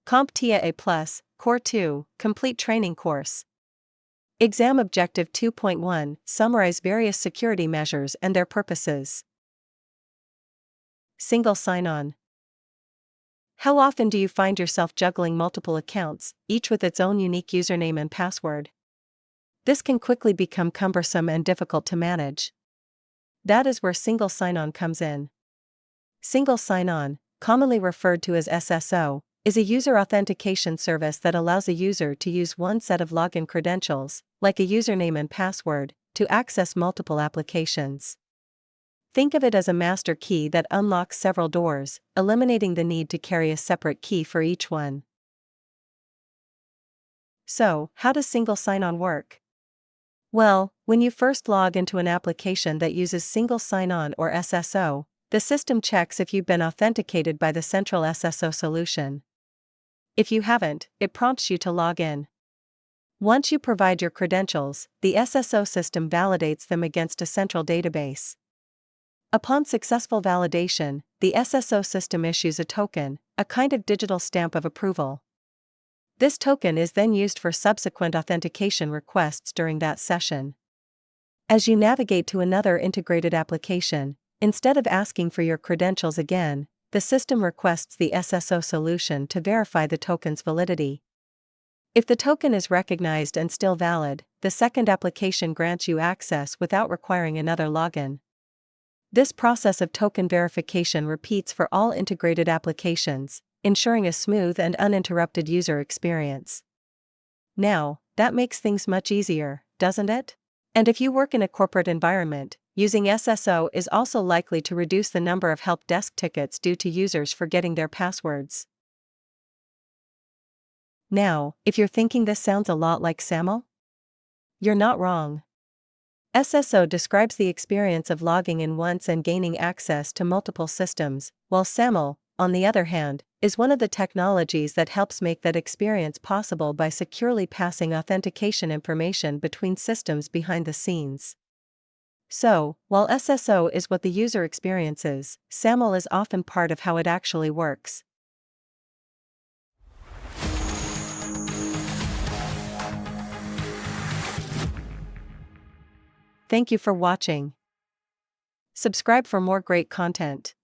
CompTIA A Core 2, Complete Training Course. Exam Objective 2.1, Summarize various security measures and their purposes. Single sign-on. How often do you find yourself juggling multiple accounts, each with its own unique username and password? This can quickly become cumbersome and difficult to manage. That is where single sign-on comes in. Single sign-on, commonly referred to as SSO, is a user authentication service that allows a user to use one set of login credentials, like a username and password, to access multiple applications. Think of it as a master key that unlocks several doors, eliminating the need to carry a separate key for each one. So, how does single sign-on work? Well, when you first log into an application that uses single sign-on or SSO, the system checks if you've been authenticated by the central SSO solution. If you haven't, it prompts you to log in. Once you provide your credentials, the SSO system validates them against a central database. Upon successful validation, the SSO system issues a token, a kind of digital stamp of approval. This token is then used for subsequent authentication requests during that session. As you navigate to another integrated application, instead of asking for your credentials again, the system requests the SSO solution to verify the token's validity. If the token is recognized and still valid, the second application grants you access without requiring another login. This process of token verification repeats for all integrated applications, ensuring a smooth and uninterrupted user experience. Now, that makes things much easier, doesn't it? And if you work in a corporate environment, using SSO is also likely to reduce the number of help desk tickets due to users forgetting their passwords. Now, if you're thinking this sounds a lot like SAML, you're not wrong. SSO describes the experience of logging in once and gaining access to multiple systems, while SAML, on the other hand, is one of the technologies that helps make that experience possible by securely passing authentication information between systems behind the scenes. So, while SSO is what the user experiences, SAML is often part of how it actually works. Thank you for watching. Subscribe for more great content.